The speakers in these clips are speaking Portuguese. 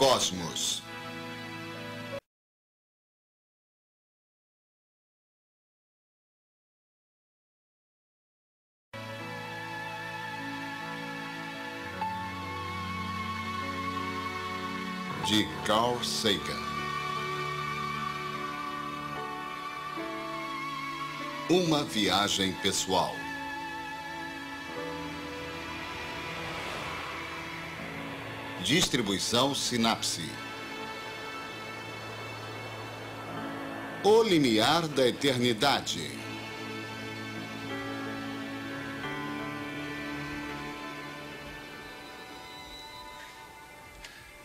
cosmos. De Carl Sagan. Uma viagem pessoal. Distribuição Sinapse. O limiar da eternidade.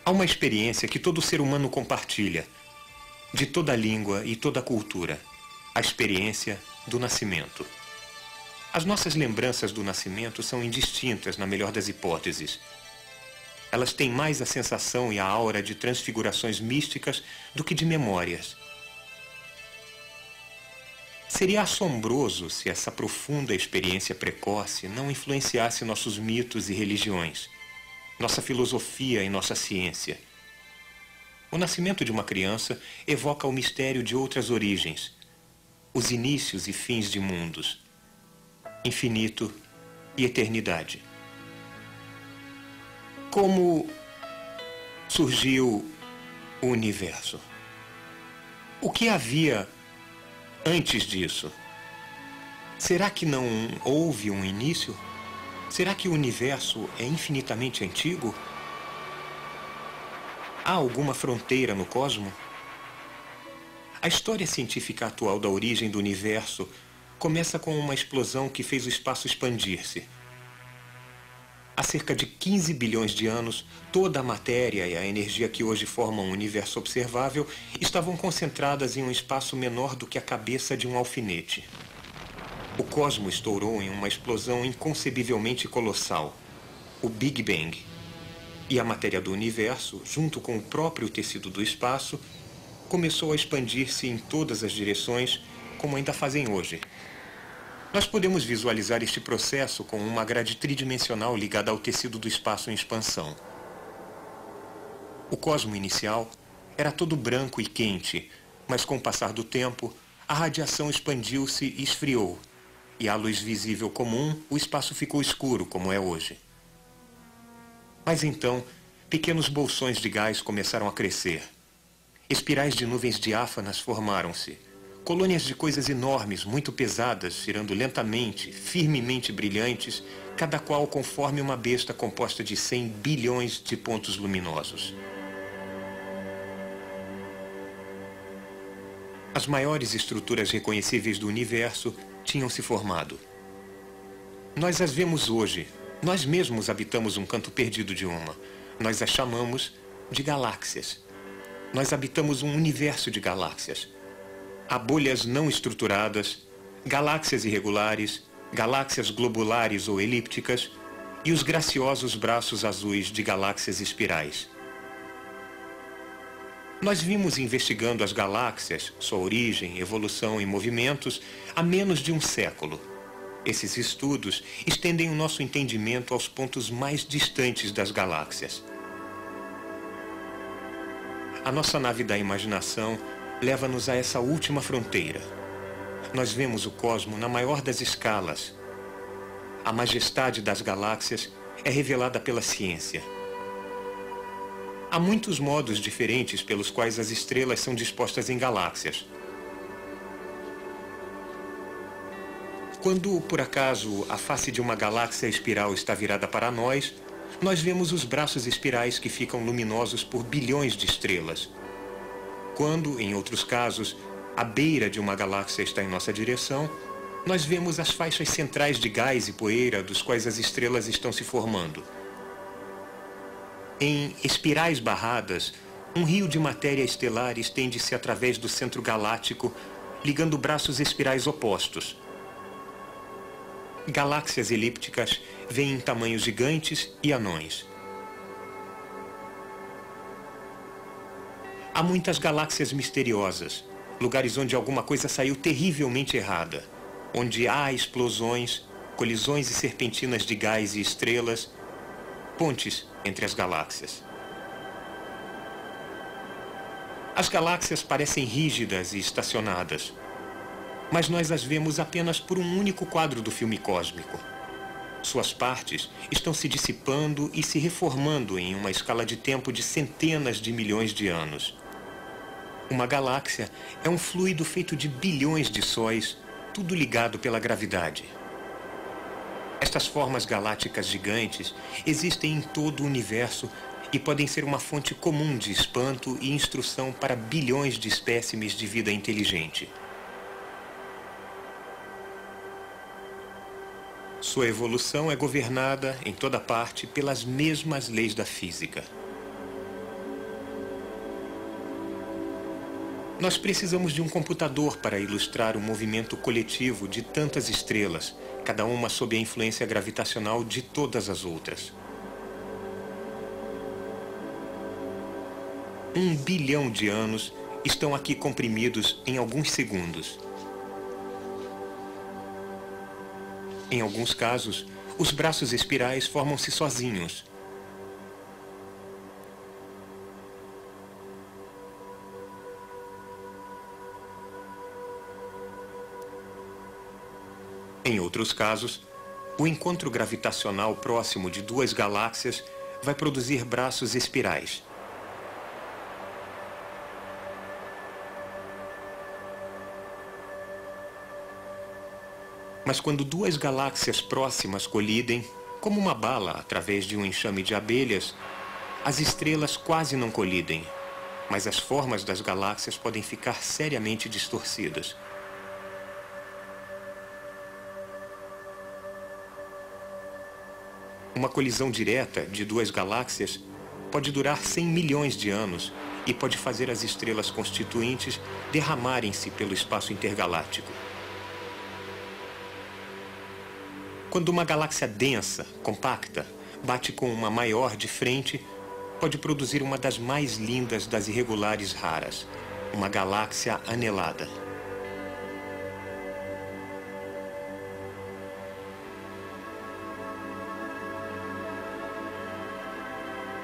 Há uma experiência que todo ser humano compartilha, de toda língua e toda cultura, a experiência do nascimento. As nossas lembranças do nascimento são indistintas, na melhor das hipóteses. Elas têm mais a sensação e a aura de transfigurações místicas do que de memórias. Seria assombroso se essa profunda experiência precoce não influenciasse nossos mitos e religiões, nossa filosofia e nossa ciência. O nascimento de uma criança evoca o mistério de outras origens, os inícios e fins de mundos, infinito e eternidade. Como surgiu o universo? O que havia antes disso? Será que não houve um início? Será que o universo é infinitamente antigo? Há alguma fronteira no cosmos? A história científica atual da origem do universo começa com uma explosão que fez o espaço expandir-se. Há cerca de 15 bilhões de anos, toda a matéria e a energia que hoje formam o universo observável estavam concentradas em um espaço menor do que a cabeça de um alfinete. O cosmos estourou em uma explosão inconcebivelmente colossal, o Big Bang. E a matéria do universo, junto com o próprio tecido do espaço, começou a expandir-se em todas as direções, como ainda fazem hoje. Nós podemos visualizar este processo com uma grade tridimensional ligada ao tecido do espaço em expansão. O cosmos inicial era todo branco e quente, mas com o passar do tempo, a radiação expandiu-se e esfriou, e à luz visível comum, o espaço ficou escuro, como é hoje. Mas então, pequenos bolsões de gás começaram a crescer. Espirais de nuvens diáfanas formaram-se. Colônias de coisas enormes, muito pesadas, girando lentamente, firmemente brilhantes, cada qual conforme uma besta composta de 100 bilhões de pontos luminosos. As maiores estruturas reconhecíveis do universo tinham se formado. Nós as vemos hoje. Nós mesmos habitamos um canto perdido de uma. Nós as chamamos de galáxias. Nós habitamos um universo de galáxias. Há bolhas não estruturadas, galáxias irregulares, galáxias globulares ou elípticas e os graciosos braços azuis de galáxias espirais. Nós vimos investigando as galáxias, sua origem, evolução e movimentos há menos de um século. Esses estudos estendem o nosso entendimento aos pontos mais distantes das galáxias. A nossa nave da imaginação leva-nos a essa última fronteira. Nós vemos o cosmos na maior das escalas. A majestade das galáxias é revelada pela ciência. Há muitos modos diferentes pelos quais as estrelas são dispostas em galáxias. Quando, por acaso, a face de uma galáxia espiral está virada para nós, nós vemos os braços espirais que ficam luminosos por bilhões de estrelas. Quando, em outros casos, a beira de uma galáxia está em nossa direção, nós vemos as faixas centrais de gás e poeira dos quais as estrelas estão se formando. Em espirais barradas, um rio de matéria estelar estende-se através do centro galáctico, ligando braços espirais opostos. Galáxias elípticas vêm em tamanhos gigantes e anões. Há muitas galáxias misteriosas, lugares onde alguma coisa saiu terrivelmente errada, onde há explosões, colisões e serpentinas de gás e estrelas, pontes entre as galáxias. As galáxias parecem rígidas e estacionadas, mas nós as vemos apenas por um único quadro do filme cósmico. Suas partes estão se dissipando e se reformando em uma escala de tempo de centenas de milhões de anos. Uma galáxia é um fluido feito de bilhões de sóis, tudo ligado pela gravidade. Estas formas galácticas gigantes existem em todo o universo e podem ser uma fonte comum de espanto e instrução para bilhões de espécimes de vida inteligente. Sua evolução é governada, em toda parte, pelas mesmas leis da física. Nós precisamos de um computador para ilustrar o movimento coletivo de tantas estrelas, cada uma sob a influência gravitacional de todas as outras. 1 bilhão de anos estão aqui comprimidos em alguns segundos. Em alguns casos, os braços espirais formam-se sozinhos. Em outros casos, o encontro gravitacional próximo de duas galáxias vai produzir braços espirais. Mas quando duas galáxias próximas colidem, como uma bala através de um enxame de abelhas, as estrelas quase não colidem, mas as formas das galáxias podem ficar seriamente distorcidas. Uma colisão direta de duas galáxias pode durar 100 milhões de anos e pode fazer as estrelas constituintes derramarem-se pelo espaço intergaláctico. Quando uma galáxia densa, compacta, bate com uma maior de frente, pode produzir uma das mais lindas das irregulares raras, uma galáxia anelada.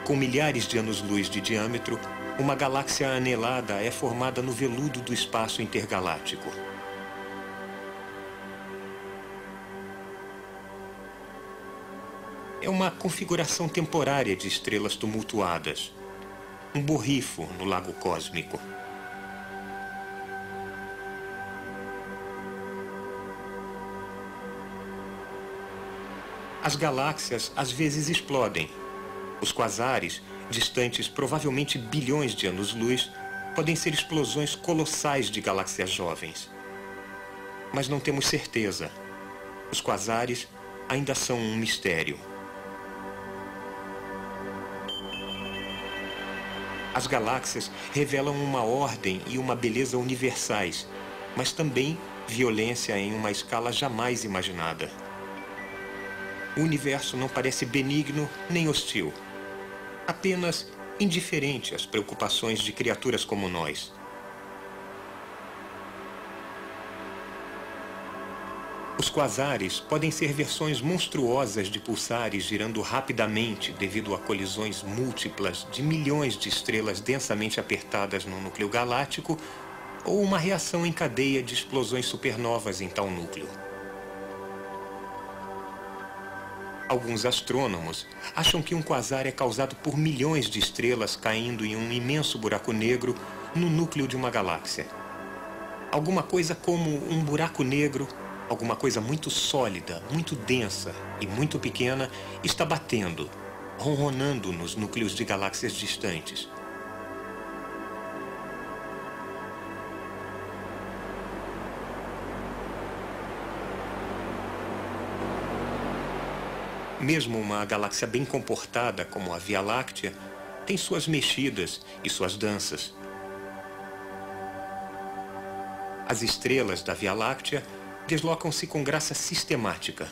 Com milhares de anos-luz de diâmetro, uma galáxia anelada é formada no veludo do espaço intergaláctico. É uma configuração temporária de estrelas tumultuadas, um borrifo no lago cósmico. As galáxias às vezes explodem. Os quasares, distantes provavelmente bilhões de anos-luz, podem ser explosões colossais de galáxias jovens. Mas não temos certeza. Os quasares ainda são um mistério. As galáxias revelam uma ordem e uma beleza universais, mas também violência em uma escala jamais imaginada. O universo não parece benigno nem hostil, apenas indiferente às preocupações de criaturas como nós. Os quasares podem ser versões monstruosas de pulsares girando rapidamente devido a colisões múltiplas de milhões de estrelas densamente apertadas no núcleo galáctico ou uma reação em cadeia de explosões supernovas em tal núcleo. Alguns astrônomos acham que um quasar é causado por milhões de estrelas caindo em um imenso buraco negro no núcleo de uma galáxia. Alguma coisa como um buraco negro, alguma coisa muito sólida, muito densa e muito pequena está batendo, ronronando nos núcleos de galáxias distantes. Mesmo uma galáxia bem comportada como a Via Láctea tem suas mexidas e suas danças. As estrelas da Via Láctea deslocam-se com graça sistemática.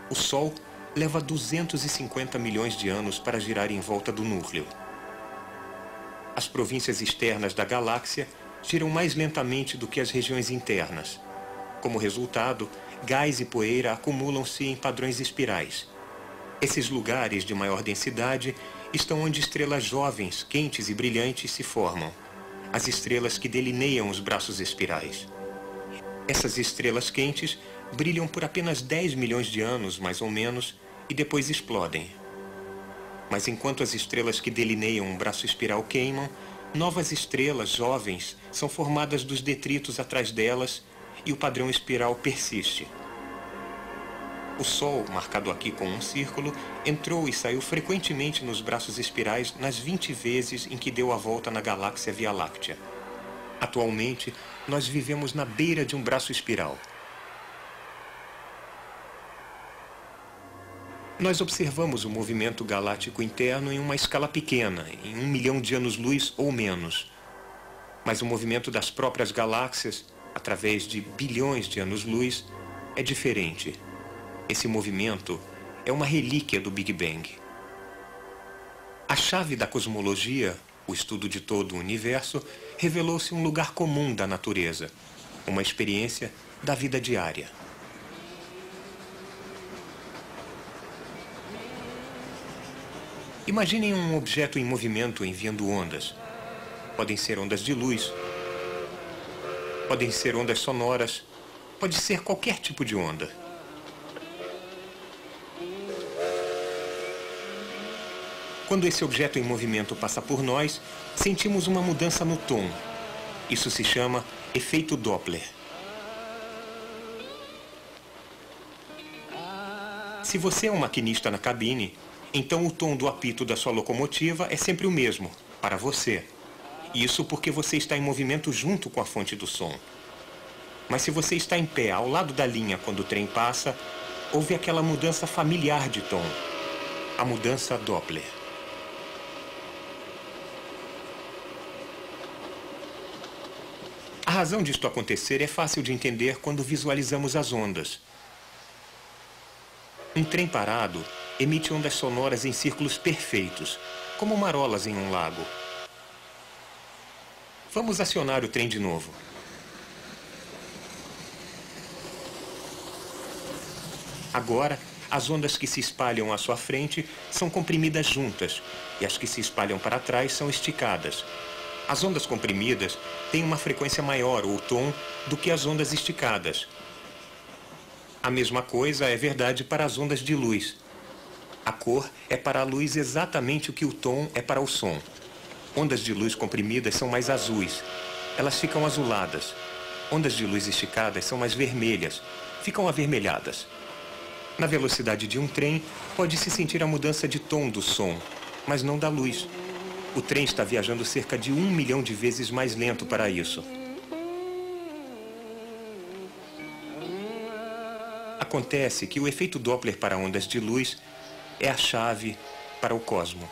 O Sol leva 250 milhões de anos para girar em volta do núcleo. As províncias externas da galáxia giram mais lentamente do que as regiões internas. Como resultado, gás e poeira acumulam-se em padrões espirais. Esses lugares de maior densidade estão onde estrelas jovens, quentes e brilhantes se formam. as estrelas que delineiam os braços espirais. Essas estrelas quentes brilham por apenas 10 milhões de anos, mais ou menos, e depois explodem. Mas enquanto as estrelas que delineiam um braço espiral queimam, novas estrelas jovens são formadas dos detritos atrás delas e o padrão espiral persiste. O Sol, marcado aqui com um círculo, entrou e saiu frequentemente nos braços espirais nas 20 vezes em que deu a volta na galáxia Via Láctea. Atualmente, nós vivemos na beira de um braço espiral. Nós observamos o movimento galáctico interno em uma escala pequena, em 1 milhão de anos-luz ou menos. Mas o movimento das próprias galáxias, através de bilhões de anos-luz, é diferente. Esse movimento é uma relíquia do Big Bang. A chave da cosmologia, o estudo de todo o universo, revelou-se um lugar comum da natureza, uma experiência da vida diária. Imaginem um objeto em movimento enviando ondas. Podem ser ondas de luz, podem ser ondas sonoras, pode ser qualquer tipo de onda. Quando esse objeto em movimento passa por nós, sentimos uma mudança no tom. Isso se chama efeito Doppler. Se você é um maquinista na cabine, então o tom do apito da sua locomotiva é sempre o mesmo, para você. Isso porque você está em movimento junto com a fonte do som. Mas se você está em pé ao lado da linha quando o trem passa, houve aquela mudança familiar de tom, a mudança Doppler. A razão disto acontecer é fácil de entender quando visualizamos as ondas. Um trem parado emite ondas sonoras em círculos perfeitos, como marolas em um lago. Vamos acionar o trem de novo. Agora, as ondas que se espalham à sua frente são comprimidas juntas, e as que se espalham para trás são esticadas. As ondas comprimidas têm uma frequência maior, ou tom, do que as ondas esticadas. A mesma coisa é verdade para as ondas de luz. A cor é para a luz exatamente o que o tom é para o som. Ondas de luz comprimidas são mais azuis. Elas ficam azuladas. Ondas de luz esticadas são mais vermelhas. Ficam avermelhadas. Na velocidade de um trem, pode-se sentir a mudança de tom do som, mas não da luz. O trem está viajando cerca de 1 milhão de vezes mais lento para isso. Acontece que o efeito Doppler para ondas de luz é a chave para o cosmo.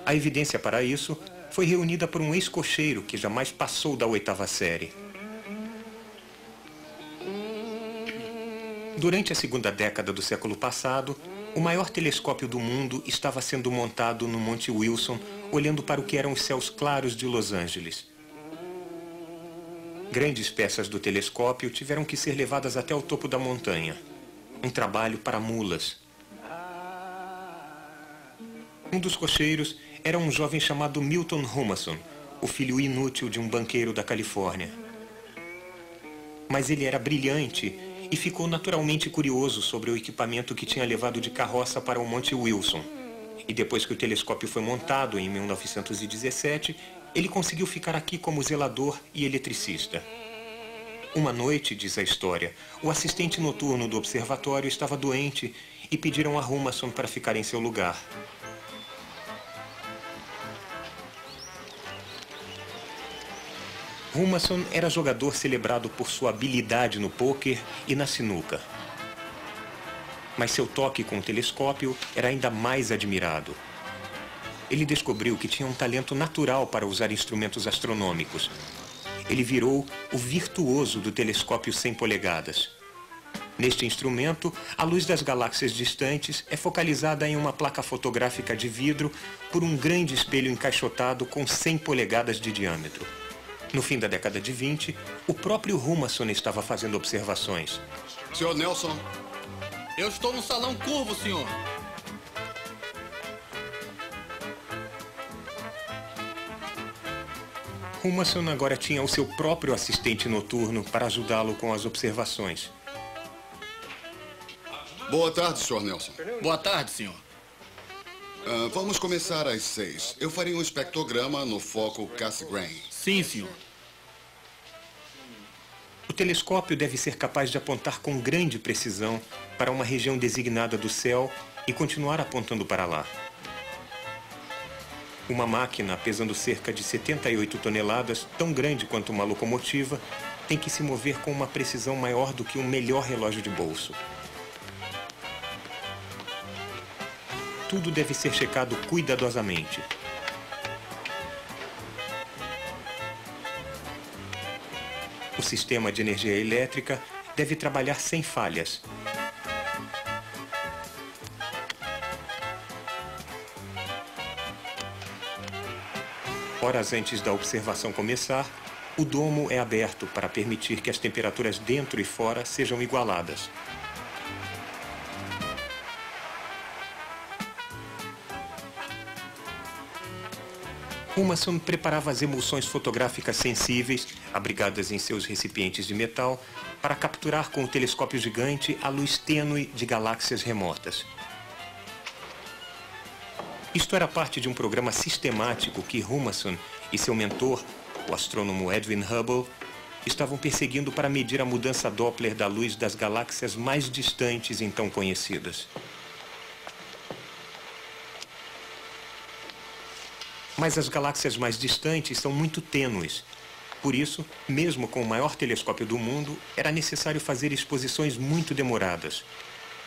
A evidência para isso foi reunida por um ex-cocheiro que jamais passou da 8ª série. Durante a segunda década do século passado, o maior telescópio do mundo estava sendo montado no Monte Wilson, olhando para o que eram os céus claros de Los Angeles. Grandes peças do telescópio tiveram que ser levadas até o topo da montanha. Um trabalho para mulas. Um dos cocheiros era um jovem chamado Milton Humason, o filho inútil de um banqueiro da Califórnia. Mas ele era brilhante e ficou naturalmente curioso sobre o equipamento que tinha levado de carroça para o Monte Wilson. E depois que o telescópio foi montado, em 1917, ele conseguiu ficar aqui como zelador e eletricista. Uma noite, diz a história, o assistente noturno do observatório estava doente e pediram a Humason para ficar em seu lugar. Humason era jogador celebrado por sua habilidade no pôquer e na sinuca. Mas seu toque com o telescópio era ainda mais admirado. Ele descobriu que tinha um talento natural para usar instrumentos astronômicos. Ele virou o virtuoso do telescópio 100 polegadas. Neste instrumento, a luz das galáxias distantes é focalizada em uma placa fotográfica de vidro por um grande espelho encaixotado com 100 polegadas de diâmetro. No fim da década de 20, o próprio Humason estava fazendo observações. Senhor Nelson, Eu estou no salão curvo, senhor. Humason agora tinha o seu próprio assistente noturno para ajudá-lo com as observações. Boa tarde, Sr. Nelson. Boa tarde, senhor. Vamos começar às 6. Eu farei um espectrograma no foco Cassegrain. Sim, senhor. O telescópio deve ser capaz de apontar com grande precisão para uma região designada do céu e continuar apontando para lá. Uma máquina pesando cerca de 78 toneladas, tão grande quanto uma locomotiva, tem que se mover com uma precisão maior do que um melhor relógio de bolso. Tudo deve ser checado cuidadosamente. O sistema de energia elétrica deve trabalhar sem falhas. Horas antes da observação começar, o domo é aberto para permitir que as temperaturas dentro e fora sejam igualadas. Humason preparava as emulsões fotográficas sensíveis, abrigadas em seus recipientes de metal, para capturar com o telescópio gigante a luz tênue de galáxias remotas. Isto era parte de um programa sistemático que Humason e seu mentor, o astrônomo Edwin Hubble, estavam perseguindo para medir a mudança Doppler da luz das galáxias mais distantes então conhecidas. Mas as galáxias mais distantes são muito tênues. Por isso, mesmo com o maior telescópio do mundo, era necessário fazer exposições muito demoradas,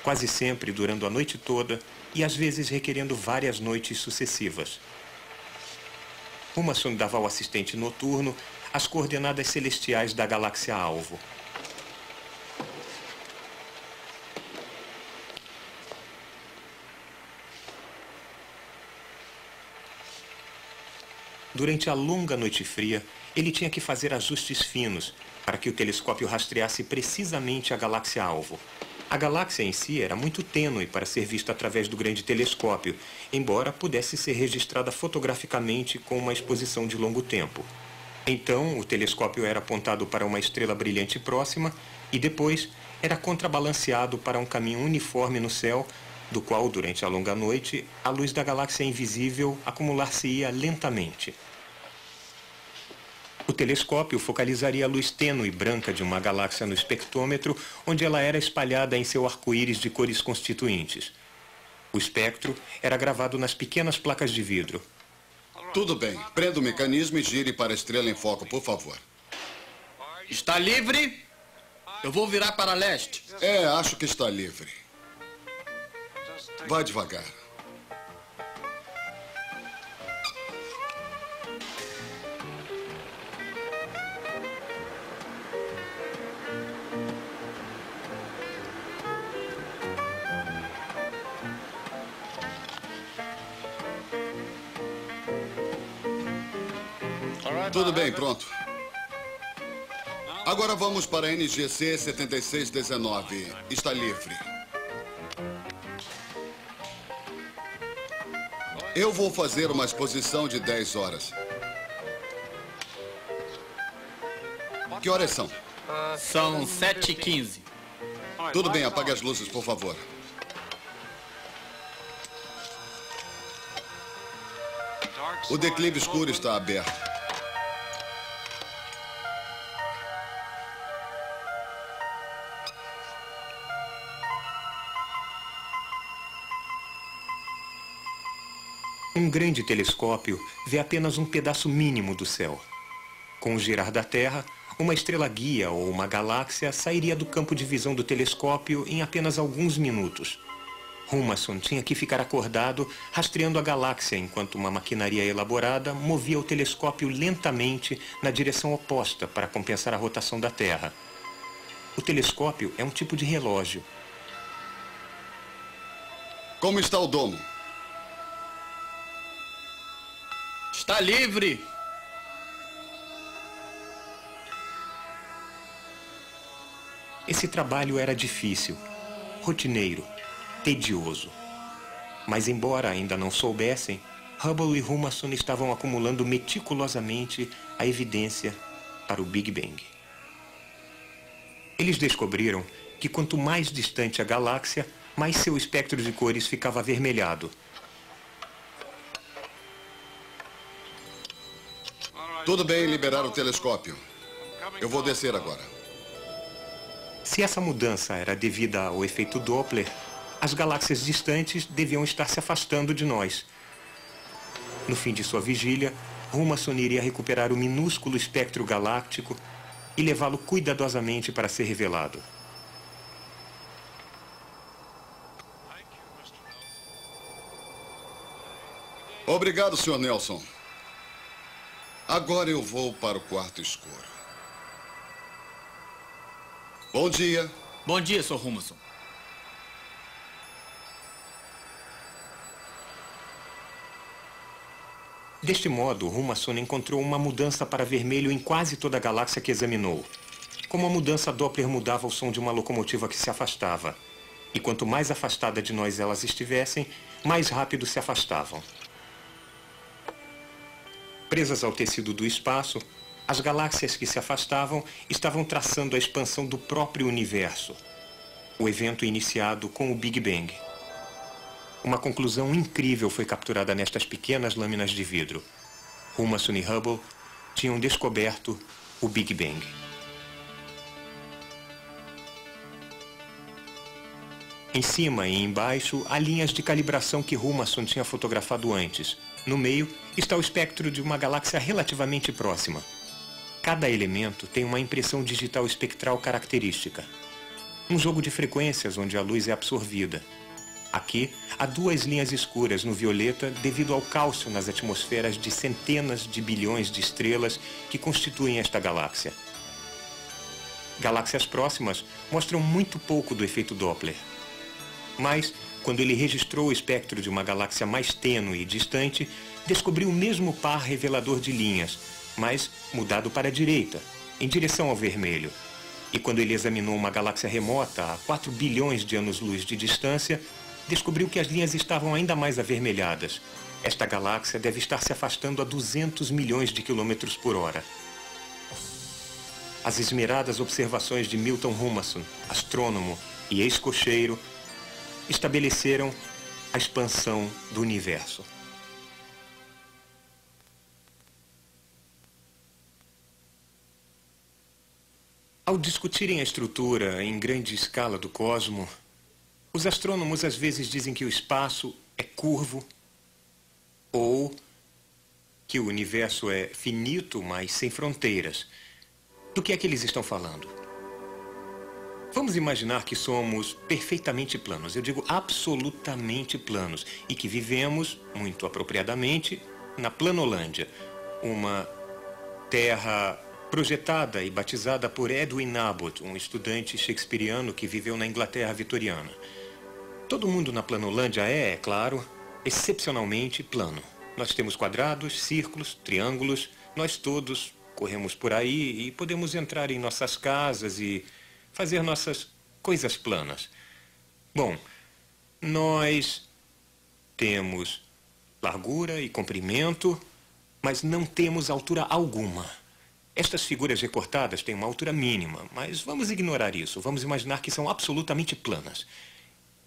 quase sempre durando a noite toda e às vezes requerendo várias noites sucessivas. Humason dava ao assistente noturno as coordenadas celestiais da galáxia-alvo. Durante a longa noite fria, ele tinha que fazer ajustes finos para que o telescópio rastreasse precisamente a galáxia-alvo. A galáxia em si era muito tênue para ser vista através do grande telescópio, embora pudesse ser registrada fotograficamente com uma exposição de longo tempo. Então, o telescópio era apontado para uma estrela brilhante próxima e depois era contrabalanceado para um caminho uniforme no céu, do qual, durante a longa noite, a luz da galáxia invisível acumular-se-ia lentamente. O telescópio focalizaria a luz tênue branca de uma galáxia no espectrômetro, onde ela era espalhada em seu arco-íris de cores constituintes. O espectro era gravado nas pequenas placas de vidro. Tudo bem. Prenda o mecanismo e gire para a estrela em foco, por favor. Está livre? Eu vou virar para leste. Acho que está livre. Vá devagar. Tudo bem, pronto. Agora vamos para a NGC 7619. Está livre. Eu vou fazer uma exposição de 10 horas. Que horas são? São 7h15. Tudo bem, apague as luzes, por favor. O declive escuro está aberto. Um grande telescópio vê apenas um pedaço mínimo do céu. Com o girar da Terra, uma estrela guia ou uma galáxia sairia do campo de visão do telescópio em apenas alguns minutos. Humason tinha que ficar acordado, rastreando a galáxia, enquanto uma maquinaria elaborada movia o telescópio lentamente na direção oposta para compensar a rotação da Terra. O telescópio é um tipo de relógio. Como está o domo? Está livre. Esse trabalho era difícil, rotineiro, tedioso. Mas embora ainda não soubessem, Hubble e Humason estavam acumulando meticulosamente a evidência para o Big Bang. Eles descobriram que quanto mais distante a galáxia, mais seu espectro de cores ficava avermelhado. Tudo bem liberar o telescópio. Eu vou descer agora. Se essa mudança era devida ao efeito Doppler, as galáxias distantes deviam estar se afastando de nós. No fim de sua vigília, Humason iria recuperar o minúsculo espectro galáctico e levá-lo cuidadosamente para ser revelado. Obrigado, Sr. Nelson. Agora eu vou para o quarto escuro. Bom dia. Bom dia, Sr. Humason. Deste modo, Humason encontrou uma mudança para vermelho em quase toda a galáxia que examinou. Como a mudança Doppler mudava o som de uma locomotiva que se afastava. E quanto mais afastada de nós elas estivessem, mais rápido se afastavam. Presas ao tecido do espaço, as galáxias que se afastavam estavam traçando a expansão do próprio universo. O evento iniciado com o Big Bang. Uma conclusão incrível foi capturada nestas pequenas lâminas de vidro. Humason e Hubble tinham descoberto o Big Bang. Em cima e embaixo, há linhas de calibração que Humason tinha fotografado antes. No meio está o espectro de uma galáxia relativamente próxima. Cada elemento tem uma impressão digital espectral característica. Um jogo de frequências onde a luz é absorvida. Aqui, há duas linhas escuras no violeta devido ao cálcio nas atmosferas de centenas de bilhões de estrelas que constituem esta galáxia. Galáxias próximas mostram muito pouco do efeito Doppler. Mas, quando ele registrou o espectro de uma galáxia mais tênue e distante, descobriu o mesmo par revelador de linhas, mas mudado para a direita, em direção ao vermelho. E quando ele examinou uma galáxia remota a 4 bilhões de anos-luz de distância, descobriu que as linhas estavam ainda mais avermelhadas. Esta galáxia deve estar se afastando a 200 milhões de quilômetros por hora. As esmeradas observações de Milton Humason, astrônomo e ex-cocheiro, estabeleceram a expansão do universo. Ao discutirem a estrutura em grande escala do cosmo, os astrônomos às vezes dizem que o espaço é curvo ou que o universo é finito, mas sem fronteiras. Do que é que eles estão falando? Vamos imaginar que somos perfeitamente planos, eu digo absolutamente planos, e que vivemos, muito apropriadamente, na Planolândia, uma terra projetada e batizada por Edwin Abbott, um estudante shakespeariano que viveu na Inglaterra vitoriana. Todo mundo na Planolândia é claro, excepcionalmente plano. Nós temos quadrados, círculos, triângulos, nós todos corremos por aí e podemos entrar em nossas casas e fazer nossas coisas planas. Bom, nós temos largura e comprimento, mas não temos altura alguma. Estas figuras recortadas têm uma altura mínima, mas vamos ignorar isso. Vamos imaginar que são absolutamente planas.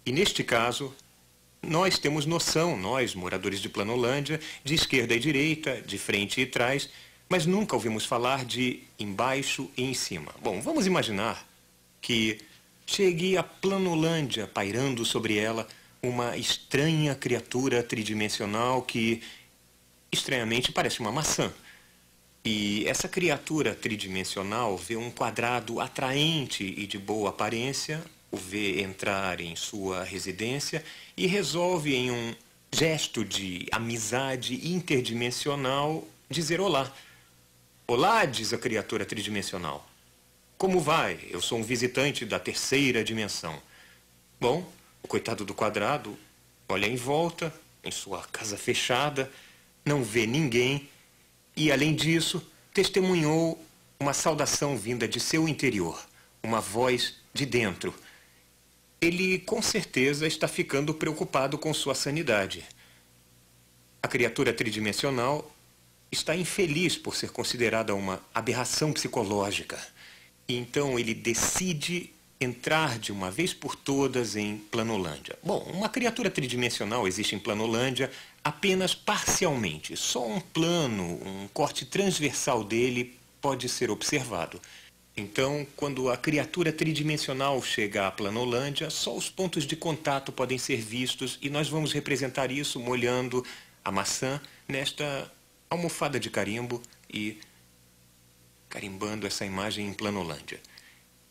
E neste caso, nós temos noção, nós, moradores de Planolândia, de esquerda e direita, de frente e trás, mas nunca ouvimos falar de embaixo e em cima. Bom, vamos imaginar que chegue a Planolândia, pairando sobre ela uma estranha criatura tridimensional que, estranhamente, parece uma maçã. E essa criatura tridimensional vê um quadrado atraente e de boa aparência, o vê entrar em sua residência e resolve, em um gesto de amizade interdimensional, dizer olá. Olá, diz a criatura tridimensional. Como vai? Eu sou um visitante da terceira dimensão. Bom, o coitado do quadrado olha em volta, em sua casa fechada, não vê ninguém e, além disso, testemunhou uma saudação vinda de seu interior, uma voz de dentro. Ele, com certeza, está ficando preocupado com sua sanidade. A criatura tridimensional está infeliz por ser considerada uma aberração psicológica. E então ele decide entrar de uma vez por todas em Planolândia. Bom, uma criatura tridimensional existe em Planolândia apenas parcialmente. Só um plano, um corte transversal dele pode ser observado. Então, quando a criatura tridimensional chega à Planolândia, só os pontos de contato podem ser vistos e nós vamos representar isso molhando a maçã nesta almofada de carimbo e carimbando essa imagem em Planolândia.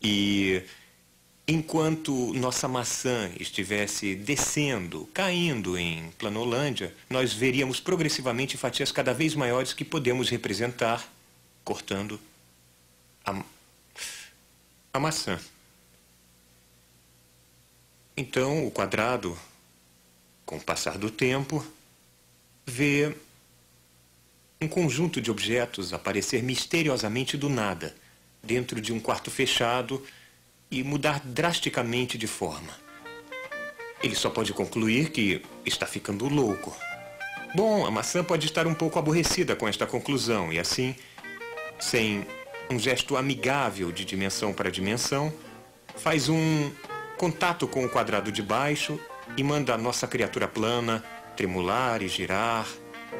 E enquanto nossa maçã estivesse descendo, caindo em Planolândia, nós veríamos progressivamente fatias cada vez maiores que podemos representar cortando a maçã. Então, o quadrado, com o passar do tempo, vê um conjunto de objetos aparecer misteriosamente do nada, dentro de um quarto fechado e mudar drasticamente de forma. Ele só pode concluir que está ficando louco. Bom, a maçã pode estar um pouco aborrecida com esta conclusão e assim, sem um gesto amigável de dimensão para dimensão, faz um contato com o quadrado de baixo e manda a nossa criatura plana tremular e girar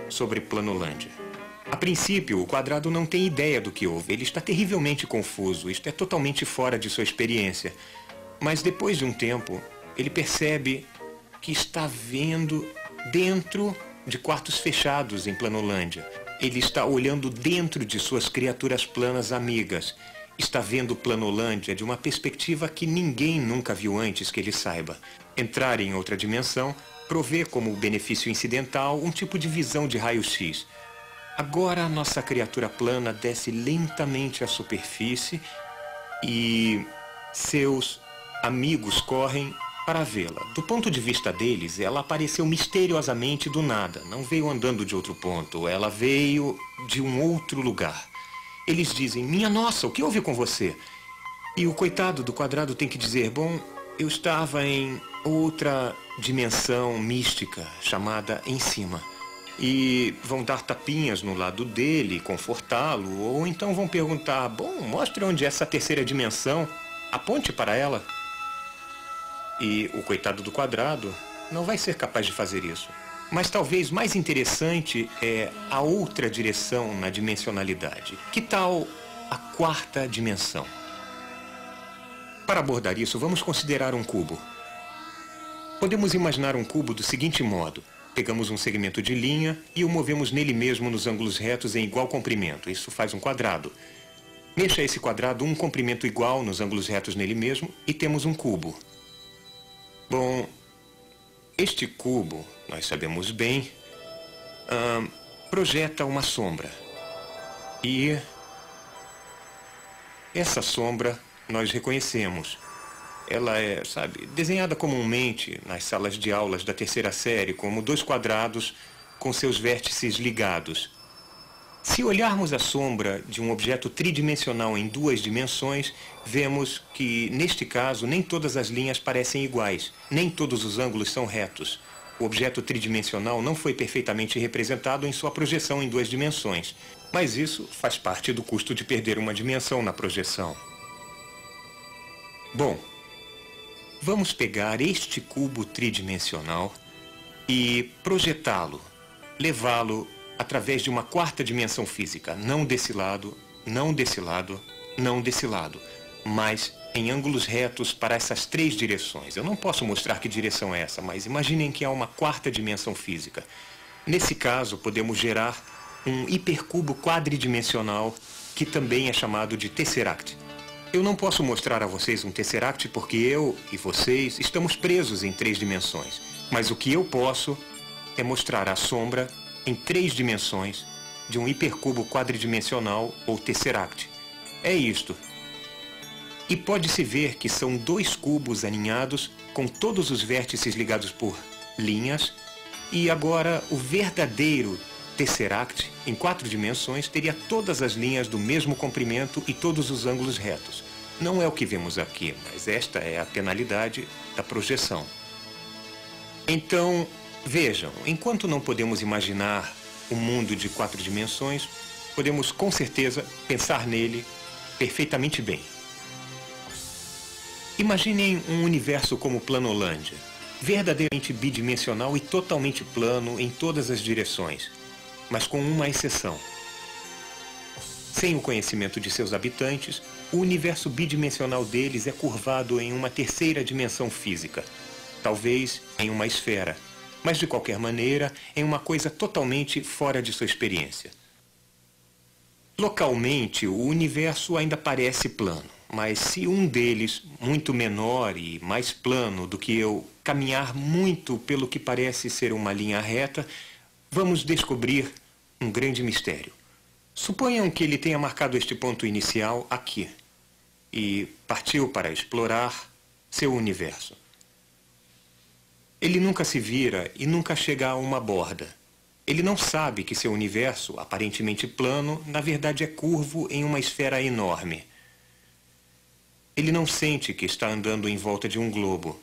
sobre Planolândia. A princípio, o quadrado não tem ideia do que houve. Ele está terrivelmente confuso. Isto é totalmente fora de sua experiência. Mas depois de um tempo, ele percebe que está vendo dentro de quartos fechados em Planolândia. Ele está olhando dentro de suas criaturas planas amigas. Está vendo Planolândia de uma perspectiva que ninguém nunca viu antes que ele saiba. Entrar em outra dimensão provê como benefício incidental um tipo de visão de raio-x. Agora a nossa criatura plana desce lentamente à superfície e seus amigos correm para vê-la. Do ponto de vista deles, ela apareceu misteriosamente do nada. Não veio andando de outro ponto, ela veio de um outro lugar. Eles dizem, minha nossa, o que houve com você? E o coitado do quadrado tem que dizer, bom, eu estava em outra dimensão mística chamada em cima. E vão dar tapinhas no lado dele, confortá-lo, ou então vão perguntar, bom, mostre onde é essa terceira dimensão, aponte para ela. E o coitado do quadrado não vai ser capaz de fazer isso. Mas talvez mais interessante é a outra direção na dimensionalidade. Que tal a quarta dimensão? Para abordar isso, vamos considerar um cubo. Podemos imaginar um cubo do seguinte modo. Pegamos um segmento de linha e o movemos nele mesmo nos ângulos retos em igual comprimento. Isso faz um quadrado. Mexa esse quadrado um comprimento igual nos ângulos retos nele mesmo e temos um cubo. Bom, este cubo, nós sabemos bem, projeta uma sombra. E essa sombra nós reconhecemos. Ela é, desenhada comumente nas salas de aulas da terceira série como dois quadrados com seus vértices ligados. Se olharmos a sombra de um objeto tridimensional em duas dimensões, vemos que, neste caso, nem todas as linhas parecem iguais, nem todos os ângulos são retos. O objeto tridimensional não foi perfeitamente representado em sua projeção em duas dimensões, mas isso faz parte do custo de perder uma dimensão na projeção. Bom, vamos pegar este cubo tridimensional e projetá-lo, levá-lo através de uma quarta dimensão física, não desse lado, não desse lado, não desse lado, mas em ângulos retos para essas três direções. Eu não posso mostrar que direção é essa, mas imaginem que há uma quarta dimensão física. Nesse caso, podemos gerar um hipercubo quadridimensional que também é chamado de tesseract. Eu não posso mostrar a vocês um tesseract porque eu e vocês estamos presos em três dimensões. Mas o que eu posso é mostrar a sombra em três dimensões de um hipercubo quadridimensional ou tesseract. É isto. E pode-se ver que são dois cubos aninhados com todos os vértices ligados por linhas. E agora o verdadeiro tesseract em quatro dimensões teria todas as linhas do mesmo comprimento e todos os ângulos retos. Não é o que vemos aqui, mas esta é a penalidade da projeção. Então, vejam, enquanto não podemos imaginar o mundo de 4 dimensões, podemos com certeza pensar nele perfeitamente bem. Imaginem um universo como Planolândia, verdadeiramente bidimensional e totalmente plano em todas as direções, mas com uma exceção. Sem o conhecimento de seus habitantes, o universo bidimensional deles é curvado em uma terceira dimensão física, talvez em uma esfera, mas de qualquer maneira em uma coisa totalmente fora de sua experiência. Localmente, o universo ainda parece plano, mas se um deles, muito menor e mais plano do que eu, caminhar muito pelo que parece ser uma linha reta, vamos descobrir um grande mistério. Suponham que ele tenha marcado este ponto inicial aqui e partiu para explorar seu universo. Ele nunca se vira e nunca chega a uma borda. Ele não sabe que seu universo, aparentemente plano, na verdade é curvo em uma esfera enorme. Ele não sente que está andando em volta de um globo.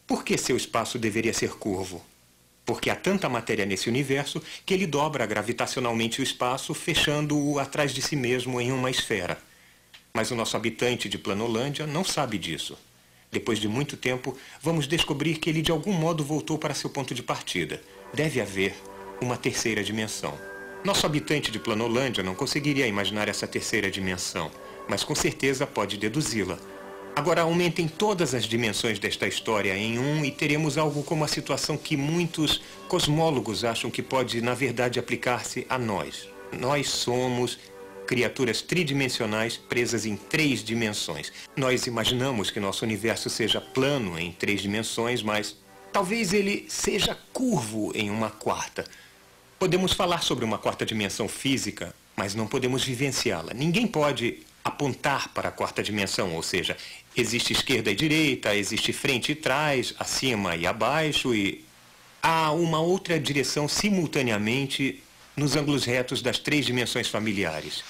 Por que seu espaço deveria ser curvo? Porque há tanta matéria nesse universo que ele dobra gravitacionalmente o espaço, fechando-o atrás de si mesmo em uma esfera. Mas o nosso habitante de Planolândia não sabe disso. Depois de muito tempo, vamos descobrir que ele de algum modo voltou para seu ponto de partida. Deve haver uma terceira dimensão. Nosso habitante de Planolândia não conseguiria imaginar essa terceira dimensão, mas com certeza pode deduzi-la. Agora aumentem todas as dimensões desta história em 1 e teremos algo como a situação que muitos cosmólogos acham que pode, na verdade, aplicar-se a nós. Nós somos criaturas tridimensionais presas em 3 dimensões. Nós imaginamos que nosso universo seja plano em 3 dimensões, mas talvez ele seja curvo em uma 4ª. Podemos falar sobre uma 4ª dimensão física, mas não podemos vivenciá-la. Ninguém pode apontar para a 4ª dimensão, ou seja, existe esquerda e direita, existe frente e trás, acima e abaixo, e há uma outra direção simultaneamente nos ângulos retos das 3 dimensões familiares.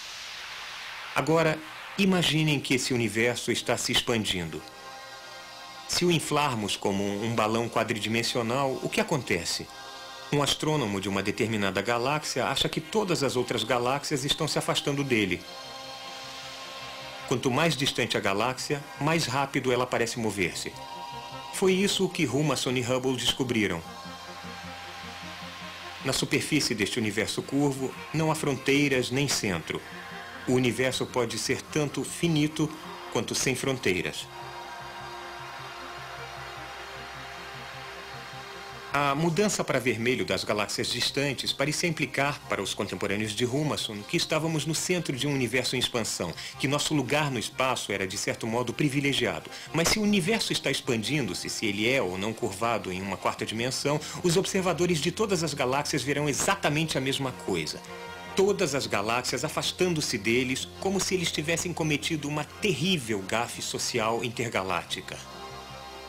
Agora, imaginem que esse universo está se expandindo. Se o inflarmos como um balão quadridimensional, o que acontece? Um astrônomo de uma determinada galáxia acha que todas as outras galáxias estão se afastando dele. Quanto mais distante a galáxia, mais rápido ela parece mover-se. Foi isso que Humason e Hubble descobriram. Na superfície deste universo curvo, não há fronteiras nem centro. O universo pode ser tanto finito quanto sem fronteiras. A mudança para vermelho das galáxias distantes parecia implicar, para os contemporâneos de Humason, que estávamos no centro de um universo em expansão, que nosso lugar no espaço era, de certo modo, privilegiado. Mas se o universo está expandindo-se, se ele é ou não curvado em uma 4ª dimensão, os observadores de todas as galáxias verão exatamente a mesma coisa. Todas as galáxias afastando-se deles, como se eles tivessem cometido uma terrível gafe social intergaláctica.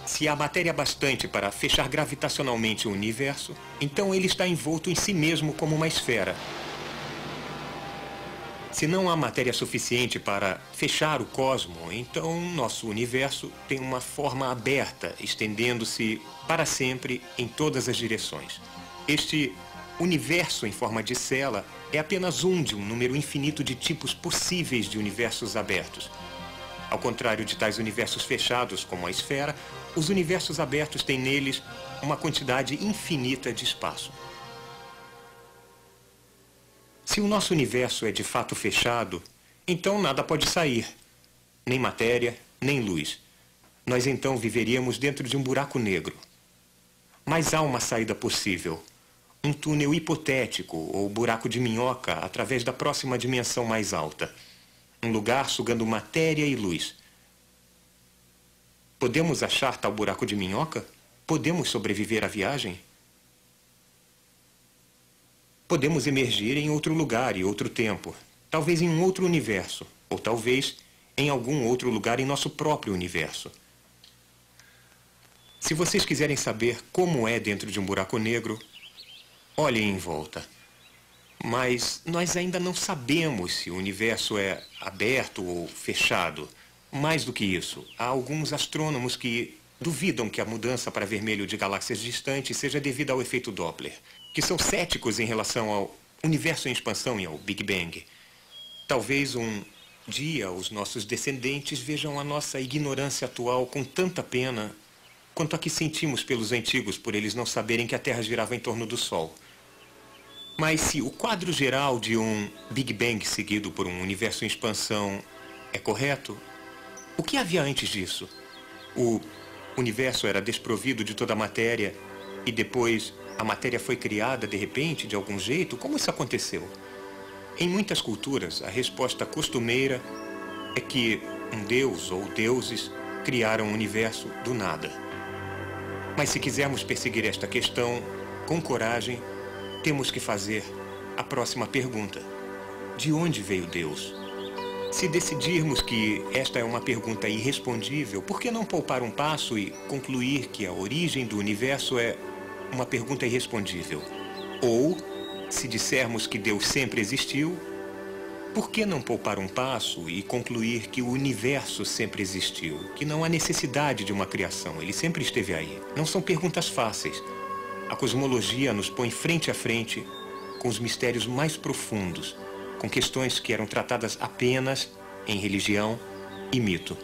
Se há matéria bastante para fechar gravitacionalmente o universo, então ele está envolto em si mesmo como uma esfera. Se não há matéria suficiente para fechar o cosmo, então nosso universo tem uma forma aberta, estendendo-se para sempre em todas as direções. Este universo em forma de cela é apenas um de um número infinito de tipos possíveis de universos abertos. Ao contrário de tais universos fechados, como a esfera, os universos abertos têm neles uma quantidade infinita de espaço. Se o nosso universo é de fato fechado, então nada pode sair, nem matéria, nem luz. Nós então viveríamos dentro de um buraco negro. Mas há uma saída possível, um túnel hipotético ou buraco de minhoca através da próxima dimensão mais alta. Um lugar sugando matéria e luz. Podemos achar tal buraco de minhoca? Podemos sobreviver à viagem? Podemos emergir em outro lugar e outro tempo. Talvez em um outro universo. Ou talvez em algum outro lugar em nosso próprio universo. Se vocês quiserem saber como é dentro de um buraco negro, olhem em volta. Mas nós ainda não sabemos se o universo é aberto ou fechado. Mais do que isso, há alguns astrônomos que duvidam que a mudança para vermelho de galáxias distantes seja devida ao efeito Doppler, que são céticos em relação ao universo em expansão e ao Big Bang. Talvez um dia os nossos descendentes vejam a nossa ignorância atual com tanta pena quanto a que sentimos pelos antigos por eles não saberem que a Terra girava em torno do Sol. Mas se o quadro geral de um Big Bang seguido por um universo em expansão é correto, o que havia antes disso? O universo era desprovido de toda a matéria e depois a matéria foi criada de repente, de algum jeito? Como isso aconteceu? Em muitas culturas, a resposta costumeira é que um deus ou deuses criaram o universo do nada. Mas se quisermos perseguir esta questão com coragem, temos que fazer a próxima pergunta. De onde veio Deus? Se decidirmos que esta é uma pergunta irrespondível, por que não poupar um passo e concluir que a origem do universo é uma pergunta irrespondível? Ou, se dissermos que Deus sempre existiu, por que não poupar um passo e concluir que o universo sempre existiu? Que não há necessidade de uma criação, ele sempre esteve aí. Não são perguntas fáceis. A cosmologia nos põe frente a frente com os mistérios mais profundos, com questões que eram tratadas apenas em religião e mito.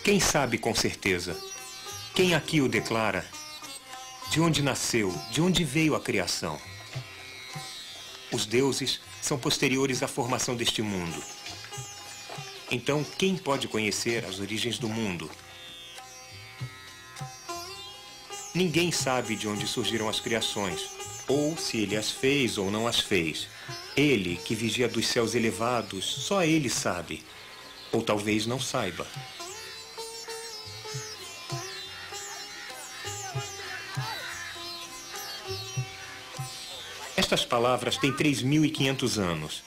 Quem sabe com certeza? Quem aqui o declara? De onde nasceu? De onde veio a criação? Os deuses são posteriores à formação deste mundo. Então, quem pode conhecer as origens do mundo? Ninguém sabe de onde surgiram as criações, ou se ele as fez ou não as fez. Ele, que vigia dos céus elevados, só ele sabe, ou talvez não saiba. Estas palavras têm 3.500 anos.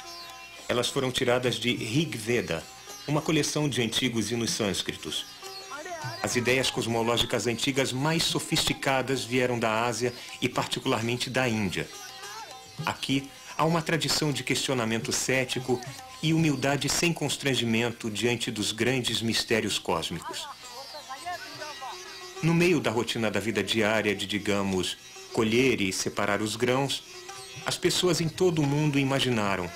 Elas foram tiradas de Rig Veda, uma coleção de antigos hinos sânscritos. As ideias cosmológicas antigas mais sofisticadas vieram da Ásia e particularmente da Índia. Aqui há uma tradição de questionamento cético e humildade sem constrangimento diante dos grandes mistérios cósmicos. No meio da rotina da vida diária de, digamos, colher e separar os grãos, as pessoas em todo o mundo imaginaram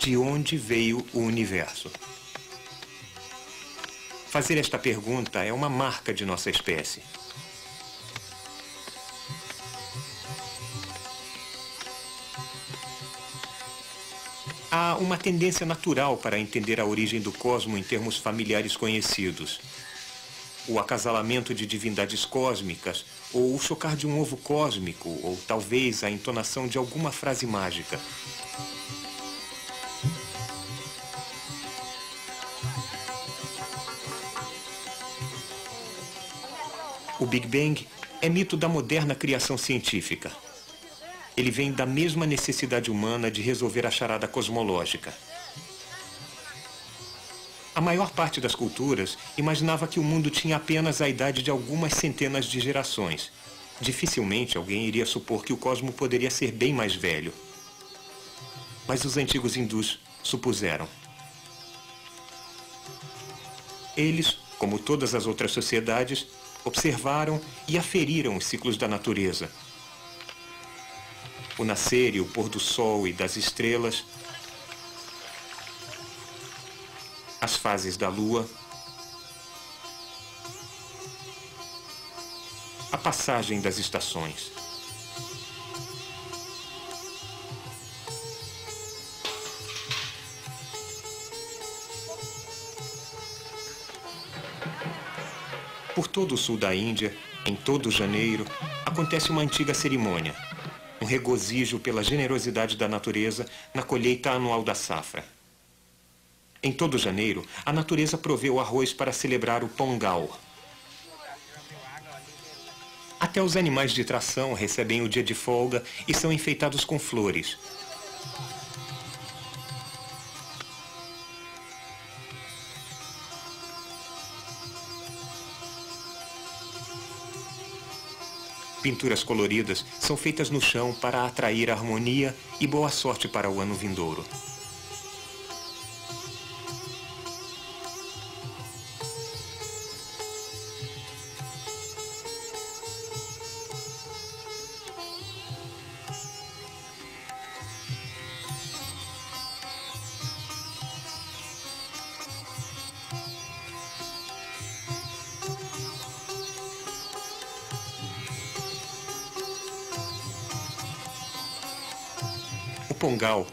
de onde veio o universo. Fazer esta pergunta é uma marca de nossa espécie. Há uma tendência natural para entender a origem do cosmo em termos familiares conhecidos. O acasalamento de divindades cósmicas, ou o chocar de um ovo cósmico, ou talvez a entonação de alguma frase mágica. O Big Bang é mito da moderna criação científica. Ele vem da mesma necessidade humana de resolver a charada cosmológica. A maior parte das culturas imaginava que o mundo tinha apenas a idade de algumas centenas de gerações. Dificilmente alguém iria supor que o cosmo poderia ser bem mais velho. Mas os antigos hindus supuseram. Eles, como todas as outras sociedades, observaram e aferiram os ciclos da natureza. O nascer e o pôr do sol e das estrelas, as fases da lua, a passagem das estações. Por todo o sul da Índia, em todo janeiro, acontece uma antiga cerimônia, um regozijo pela generosidade da natureza na colheita anual da safra. Em todo janeiro, a natureza provê o arroz para celebrar o Pongal. Até os animais de tração recebem o dia de folga e são enfeitados com flores. Pinturas coloridas são feitas no chão para atrair harmonia e boa sorte para o ano vindouro. O pongal,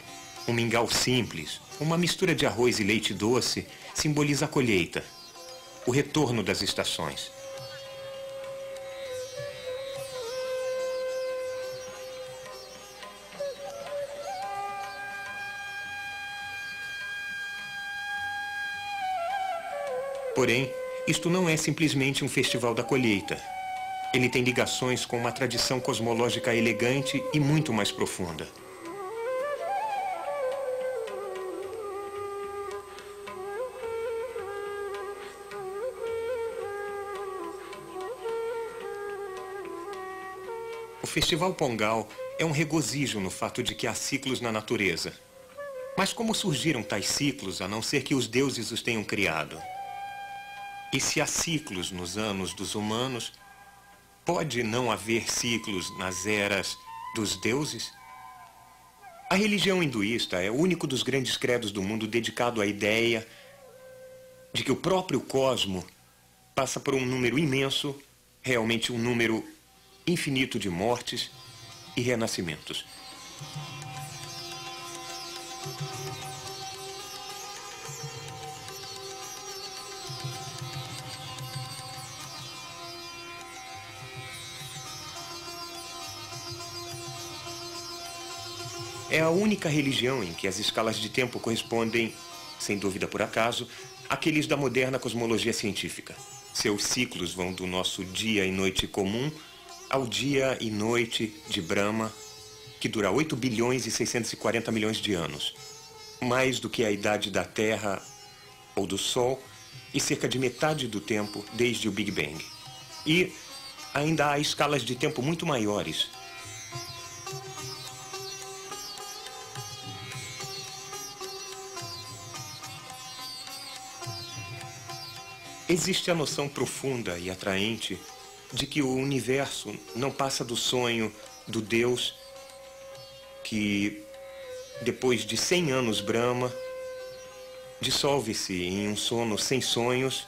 um mingau simples, uma mistura de arroz e leite doce, simboliza a colheita, o retorno das estações. Porém, isto não é simplesmente um festival da colheita. Ele tem ligações com uma tradição cosmológica elegante e muito mais profunda. O Festival Pongal é um regozijo no fato de que há ciclos na natureza. Mas como surgiram tais ciclos, a não ser que os deuses os tenham criado? E se há ciclos nos anos dos humanos, pode não haver ciclos nas eras dos deuses? A religião hinduísta é o único dos grandes credos do mundo dedicado à ideia de que o próprio cosmo passa por um número imenso, realmente um número infinito de mortes e renascimentos. É a única religião em que as escalas de tempo correspondem, sem dúvida por acaso, àqueles da moderna cosmologia científica. Seus ciclos vão do nosso dia e noite comum ao dia e noite de Brahma, que dura 8 bilhões e 640 milhões de anos, mais do que a idade da Terra ou do Sol e cerca de metade do tempo desde o Big Bang. E ainda há escalas de tempo muito maiores. Existe a noção profunda e atraente de que o universo não passa do sonho do Deus que, depois de 100 anos Brahma, dissolve-se em um sono sem sonhos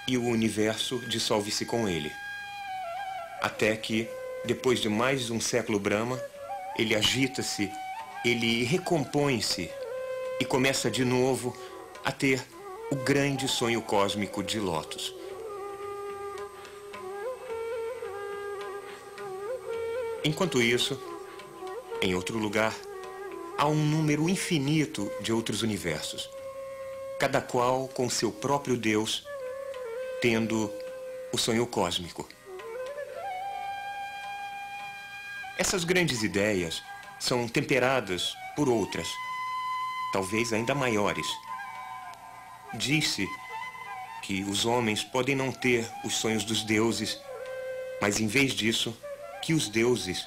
e o universo dissolve-se com ele. Até que, depois de mais um século Brahma, ele agita-se, ele recompõe-se e começa de novo a ter o grande sonho cósmico de Lotus. Enquanto isso, em outro lugar, há um número infinito de outros universos, cada qual com seu próprio Deus, tendo o sonho cósmico. Essas grandes ideias são temperadas por outras, talvez ainda maiores. Diz-se que os homens podem não ter os sonhos dos deuses, mas em vez disso, que os deuses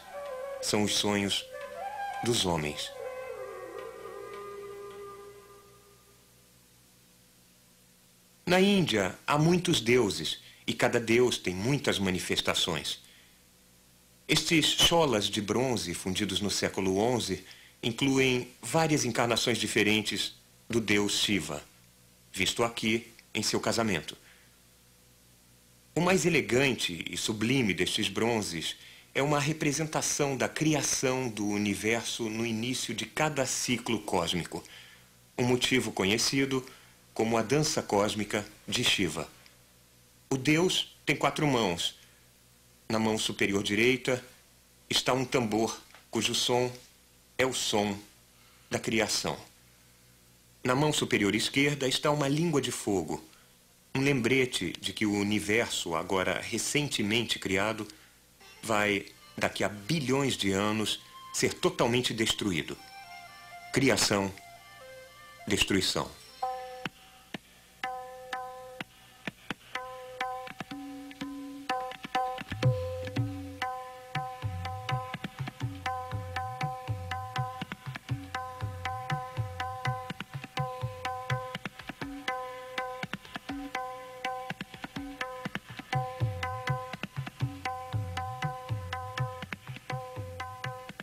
são os sonhos dos homens. Na Índia, há muitos deuses e cada deus tem muitas manifestações. Estes cholas de bronze fundidos no século XI incluem várias encarnações diferentes do deus Shiva, visto aqui em seu casamento. O mais elegante e sublime destes bronzes é uma representação da criação do universo no início de cada ciclo cósmico, um motivo conhecido como a dança cósmica de Shiva. O Deus tem 4 mãos. Na mão superior direita está um tambor, cujo som é o som da criação. Na mão superior esquerda está uma língua de fogo, um lembrete de que o universo, agora recentemente criado, vai, daqui a bilhões de anos, ser totalmente destruído. Criação, destruição.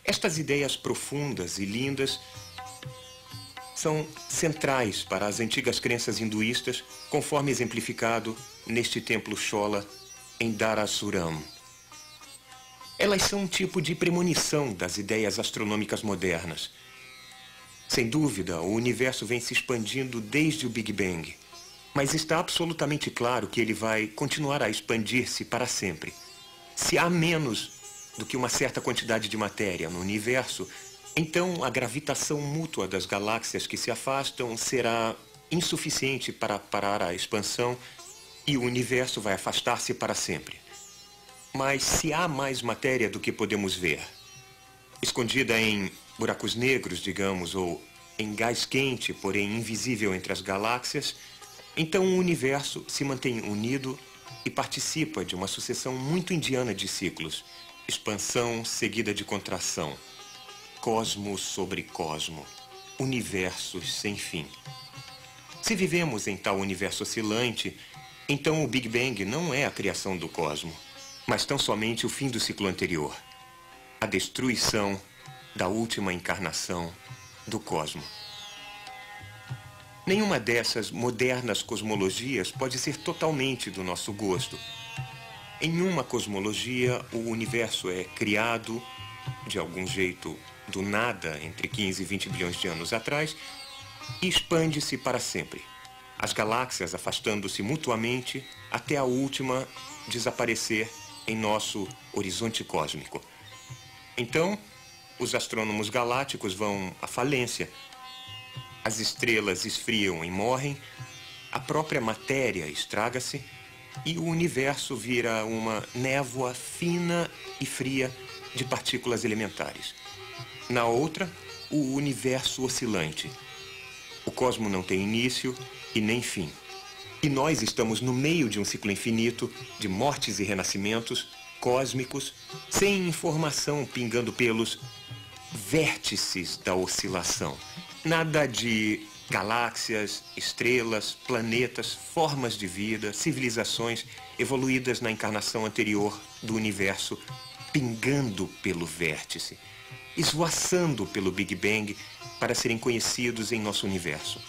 Estas ideias profundas e lindas são centrais para as antigas crenças hinduístas, conforme exemplificado neste templo Chola em Dharasuram. Elas são um tipo de premonição das ideias astronômicas modernas. Sem dúvida, o universo vem se expandindo desde o Big Bang, mas está absolutamente claro que ele vai continuar a expandir-se para sempre. Se há menos do que uma certa quantidade de matéria no universo, então a gravitação mútua das galáxias que se afastam será insuficiente para parar a expansão e o universo vai afastar-se para sempre. Mas se há mais matéria do que podemos ver, escondida em buracos negros, digamos, ou em gás quente, porém invisível entre as galáxias, então o universo se mantém unido e participa de uma sucessão muito indiana de ciclos. Expansão seguida de contração. Cosmos sobre cosmo. Universos sem fim. Se vivemos em tal universo oscilante, então o Big Bang não é a criação do cosmo, mas tão somente o fim do ciclo anterior. A destruição da última encarnação do cosmo. Nenhuma dessas modernas cosmologias pode ser totalmente do nosso gosto. Em uma cosmologia, o universo é criado, de algum jeito, do nada, entre 15 e 20 bilhões de anos atrás, e expande-se para sempre. As galáxias afastando-se mutuamente até a última desaparecer em nosso horizonte cósmico. Então, os astrônomos galácticos vão à falência. As estrelas esfriam e morrem, a própria matéria estraga-se e o universo vira uma névoa fina e fria de partículas elementares. Na outra, o universo oscilante. O cosmo não tem início e nem fim. E nós estamos no meio de um ciclo infinito de mortes e renascimentos cósmicos, sem informação pingando pelos vértices da oscilação. Nada de galáxias, estrelas, planetas, formas de vida, civilizações evoluídas na encarnação anterior do universo, pingando pelo vértice, esvoaçando pelo Big Bang para serem conhecidos em nosso universo.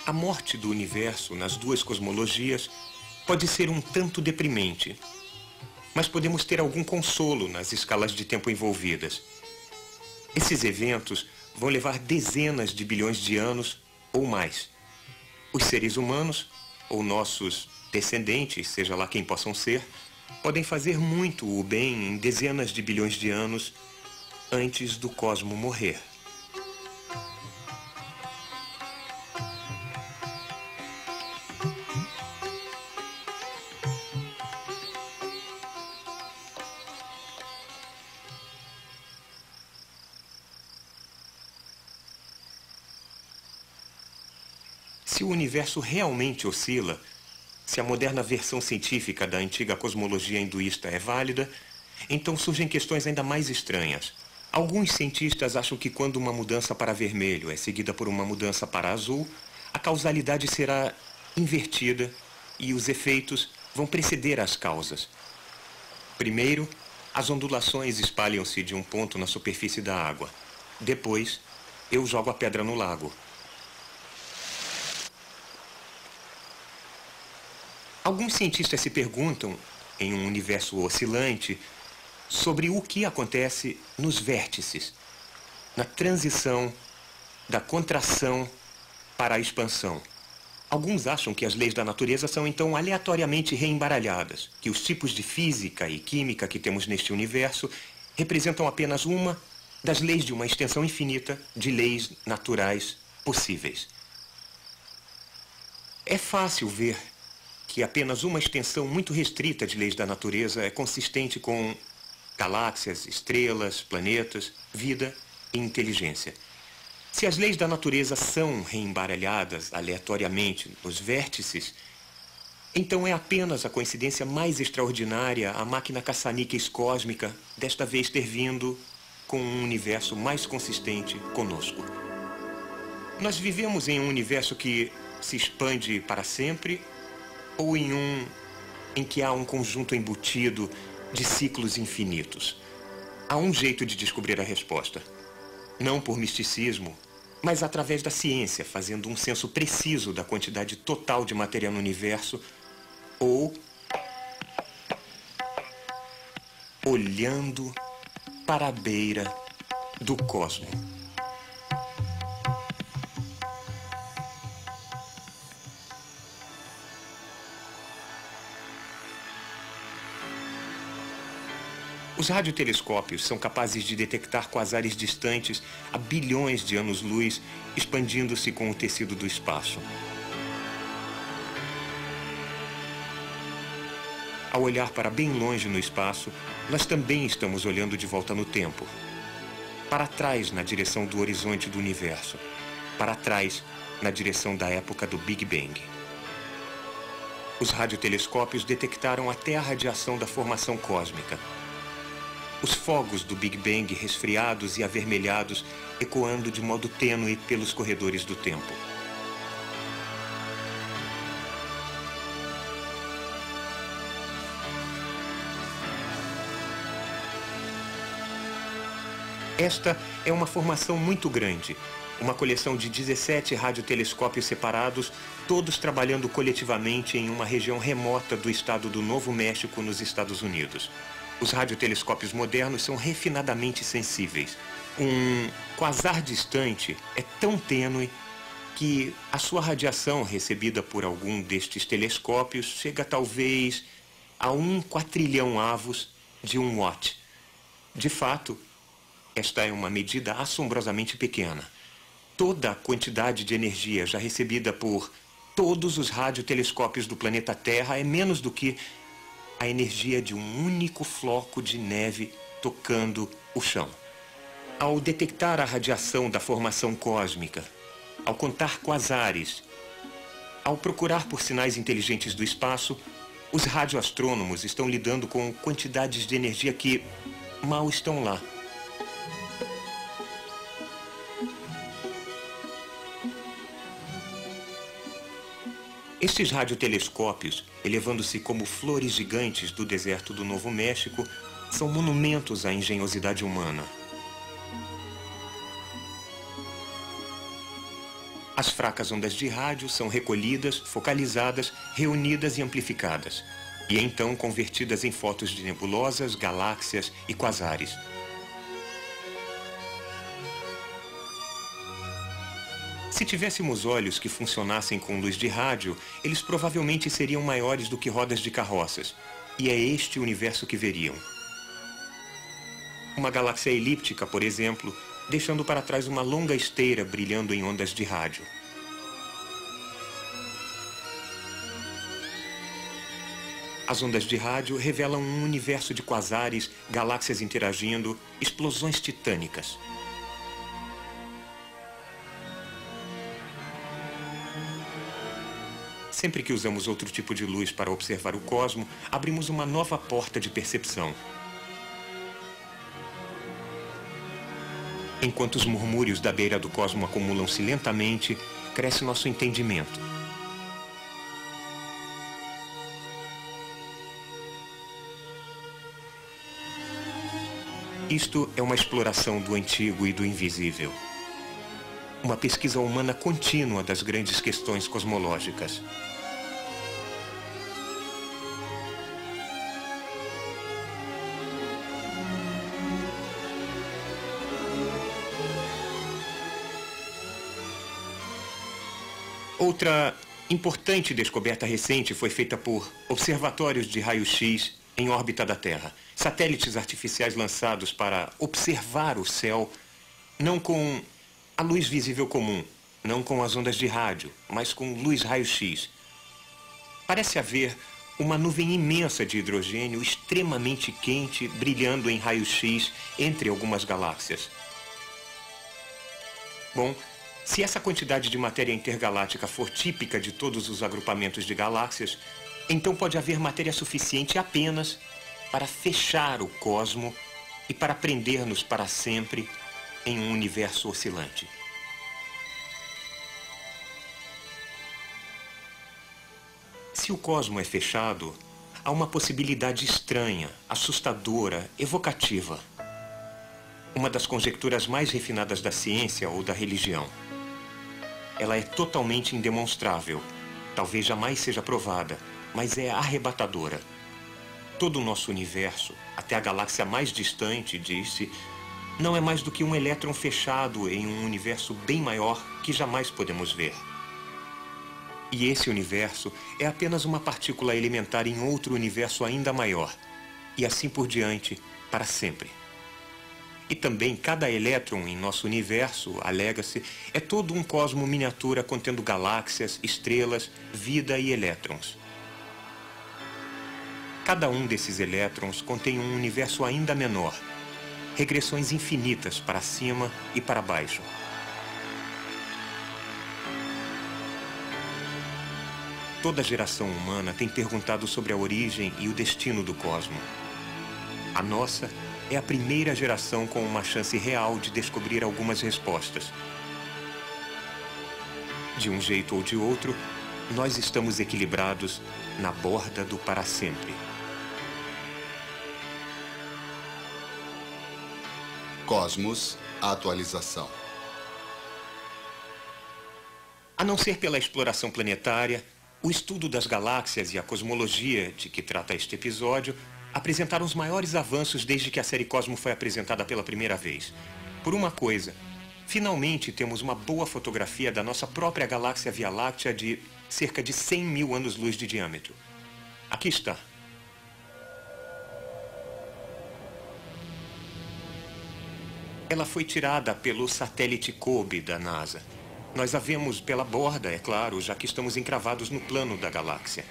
A morte do universo nas duas cosmologias pode ser um tanto deprimente, mas podemos ter algum consolo nas escalas de tempo envolvidas. Esses eventos vão levar dezenas de bilhões de anos ou mais. Os seres humanos, ou nossos descendentes, seja lá quem possam ser, podem fazer muito o bem em dezenas de bilhões de anos antes do cosmo morrer. Se o universo realmente oscila, se a moderna versão científica da antiga cosmologia hinduísta é válida, então surgem questões ainda mais estranhas. Alguns cientistas acham que quando uma mudança para vermelho é seguida por uma mudança para azul, a causalidade será invertida e os efeitos vão preceder as causas. Primeiro, as ondulações espalham-se de um ponto na superfície da água. Depois, eu jogo a pedra no lago. Alguns cientistas se perguntam, em um universo oscilante, sobre o que acontece nos vértices, na transição da contração para a expansão. Alguns acham que as leis da natureza são então aleatoriamente reembaralhadas, que os tipos de física e química que temos neste universo representam apenas uma das leis de uma extensão infinita de leis naturais possíveis. É fácil ver que apenas uma extensão muito restrita de leis da natureza é consistente com galáxias, estrelas, planetas, vida e inteligência. Se as leis da natureza são reembaralhadas aleatoriamente nos vértices, então é apenas a coincidência mais extraordinária a máquina caça-níqueis cósmica desta vez ter vindo com um universo mais consistente conosco. Nós vivemos em um universo que se expande para sempre ou em um em que há um conjunto embutido de ciclos infinitos. Há um jeito de descobrir a resposta. Não por misticismo, mas através da ciência, fazendo um censo preciso da quantidade total de matéria no universo, ou olhando para a beira do cosmo. Os radiotelescópios são capazes de detectar quasares distantes a bilhões de anos-luz, expandindo-se com o tecido do espaço. Ao olhar para bem longe no espaço, nós também estamos olhando de volta no tempo. Para trás, na direção do horizonte do universo. Para trás, na direção da época do Big Bang. Os radiotelescópios detectaram até a radiação da formação cósmica. Os fogos do Big Bang resfriados e avermelhados ecoando de modo tênue pelos corredores do tempo. Esta é uma formação muito grande, uma coleção de 17 radiotelescópios separados, todos trabalhando coletivamente em uma região remota do estado do Novo México, nos Estados Unidos. Os radiotelescópios modernos são refinadamente sensíveis. Um quasar distante é tão tênue que a sua radiação recebida por algum destes telescópios chega talvez a 1 quatrilhão avos de 1 watt. De fato, esta é uma medida assombrosamente pequena. Toda a quantidade de energia já recebida por todos os radiotelescópios do planeta Terra é menos do que a energia de um único floco de neve tocando o chão. Ao detectar a radiação da formação cósmica, ao contar quasares, ao procurar por sinais inteligentes do espaço, os radioastrônomos estão lidando com quantidades de energia que mal estão lá. Estes radiotelescópios, elevando-se como flores gigantes do deserto do Novo México, são monumentos à engenhosidade humana. As fracas ondas de rádio são recolhidas, focalizadas, reunidas e amplificadas, e então convertidas em fotos de nebulosas, galáxias e quasares. Se tivéssemos olhos que funcionassem com luz de rádio, eles provavelmente seriam maiores do que rodas de carroças. E é este o universo que veriam. Uma galáxia elíptica, por exemplo, deixando para trás uma longa esteira brilhando em ondas de rádio. As ondas de rádio revelam um universo de quasares, galáxias interagindo, explosões titânicas. Sempre que usamos outro tipo de luz para observar o cosmo, abrimos uma nova porta de percepção. Enquanto os murmúrios da beira do cosmo acumulam-se lentamente, cresce nosso entendimento. Isto é uma exploração do antigo e do invisível. Uma pesquisa humana contínua das grandes questões cosmológicas. Outra importante descoberta recente foi feita por observatórios de raio-x em órbita da Terra. Satélites artificiais lançados para observar o céu, não com a luz visível comum, não com as ondas de rádio, mas com luz raio-x. Parece haver uma nuvem imensa de hidrogênio extremamente quente brilhando em raio-x entre algumas galáxias. Bom, se essa quantidade de matéria intergaláctica for típica de todos os agrupamentos de galáxias, então pode haver matéria suficiente apenas para fechar o cosmo e para prender-nos para sempre em um universo oscilante. Se o cosmo é fechado, há uma possibilidade estranha, assustadora, evocativa. Uma das conjecturas mais refinadas da ciência ou da religião. Ela é totalmente indemonstrável. Talvez jamais seja provada, mas é arrebatadora. Todo o nosso universo, até a galáxia mais distante, diz-se, não é mais do que um elétron fechado em um universo bem maior que jamais podemos ver. E esse universo é apenas uma partícula elementar em outro universo ainda maior. E assim por diante, para sempre. E também cada elétron em nosso universo, alega-se, é todo um cosmo miniatura contendo galáxias, estrelas, vida e elétrons. Cada um desses elétrons contém um universo ainda menor, regressões infinitas para cima e para baixo. Toda geração humana tem perguntado sobre a origem e o destino do cosmo. A nossa é a primeira geração com uma chance real de descobrir algumas respostas. De um jeito ou de outro, nós estamos equilibrados na borda do para sempre. Cosmos, atualização. A não ser pela exploração planetária, o estudo das galáxias e a cosmologia de que trata este episódio apresentaram os maiores avanços desde que a série Cosmo foi apresentada pela primeira vez. Por uma coisa, finalmente temos uma boa fotografia da nossa própria galáxia Via Láctea de cerca de 100 mil anos-luz de diâmetro. Aqui está. Ela foi tirada pelo satélite COBE da NASA. Nós a vemos pela borda, é claro, já que estamos encravados no plano da galáxia.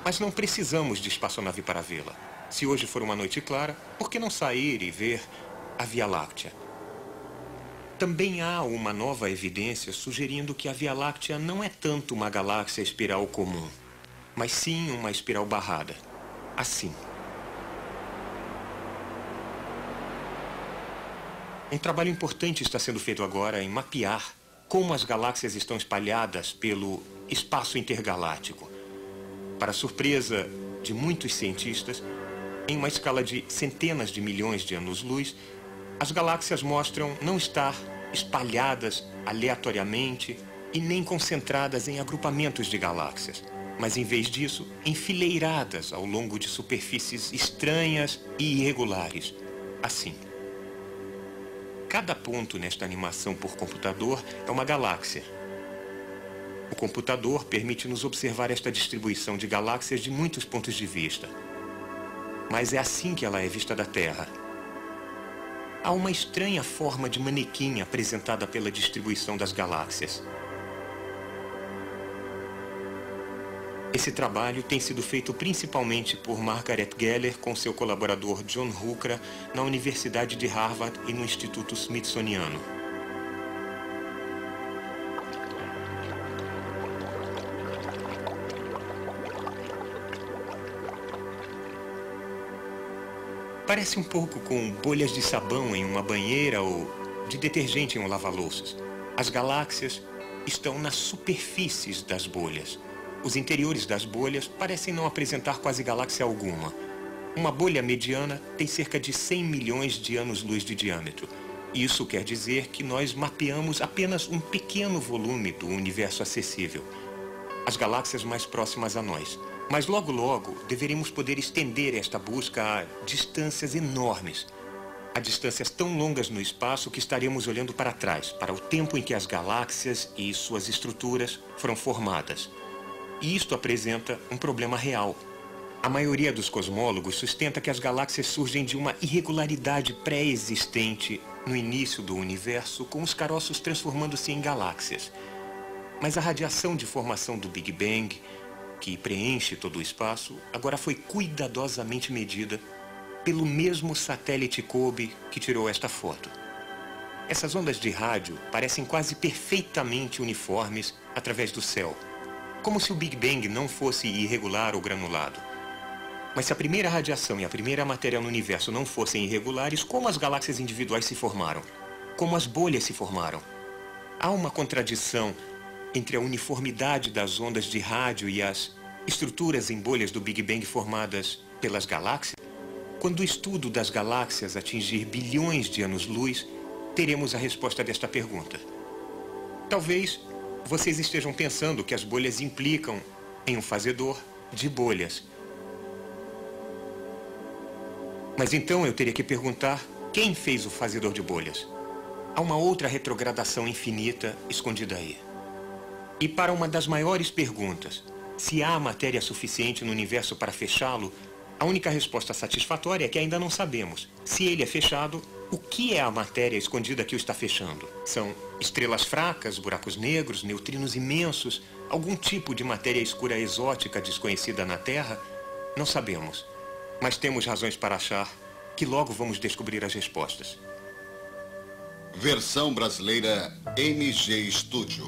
Mas não precisamos de espaçonave para vê-la. Se hoje for uma noite clara, por que não sair e ver a Via Láctea? Também há uma nova evidência sugerindo que a Via Láctea não é tanto uma galáxia espiral comum, mas sim uma espiral barrada. Assim. Um trabalho importante está sendo feito agora em mapear como as galáxias estão espalhadas pelo espaço intergaláctico. Para surpresa de muitos cientistas, em uma escala de centenas de milhões de anos-luz, as galáxias mostram não estar espalhadas aleatoriamente e nem concentradas em agrupamentos de galáxias, mas em vez disso, enfileiradas ao longo de superfícies estranhas e irregulares, assim. Cada ponto nesta animação por computador é uma galáxia. O computador permite-nos observar esta distribuição de galáxias de muitos pontos de vista. Mas é assim que ela é vista da Terra. Há uma estranha forma de manequim apresentada pela distribuição das galáxias. Esse trabalho tem sido feito principalmente por Margaret Geller com seu colaborador John Huckra na Universidade de Harvard e no Instituto Smithsoniano. Parece um pouco com bolhas de sabão em uma banheira ou de detergente em um lava-louças. As galáxias estão nas superfícies das bolhas. Os interiores das bolhas parecem não apresentar quase galáxia alguma. Uma bolha mediana tem cerca de 100 milhões de anos-luz de diâmetro. Isso quer dizer que nós mapeamos apenas um pequeno volume do universo acessível. As galáxias mais próximas a nós. Mas logo, logo, deveremos poder estender esta busca a distâncias enormes. A distâncias tão longas no espaço que estaremos olhando para trás, para o tempo em que as galáxias e suas estruturas foram formadas. E isto apresenta um problema real. A maioria dos cosmólogos sustenta que as galáxias surgem de uma irregularidade pré-existente no início do universo, com os caroços transformando-se em galáxias. Mas a radiação de formação do Big Bang, que preenche todo o espaço, agora foi cuidadosamente medida pelo mesmo satélite COBE que tirou esta foto. Essas ondas de rádio parecem quase perfeitamente uniformes através do céu, como se o Big Bang não fosse irregular ou granulado. Mas se a primeira radiação e a primeira matéria no universo não fossem irregulares, como as galáxias individuais se formaram? Como as bolhas se formaram? Há uma contradição entre a uniformidade das ondas de rádio e as estruturas em bolhas do Big Bang formadas pelas galáxias? Quando o estudo das galáxias atingir bilhões de anos-luz, teremos a resposta desta pergunta. Talvez vocês estejam pensando que as bolhas implicam em um fazedor de bolhas. Mas então eu teria que perguntar quem fez o fazedor de bolhas. Há uma outra retrogradação infinita escondida aí. E para uma das maiores perguntas, se há matéria suficiente no universo para fechá-lo, a única resposta satisfatória é que ainda não sabemos. Se ele é fechado, o que é a matéria escondida que o está fechando? São estrelas fracas, buracos negros, neutrinos imensos, algum tipo de matéria escura exótica desconhecida na Terra? Não sabemos, mas temos razões para achar que logo vamos descobrir as respostas. Versão brasileira MG Studio.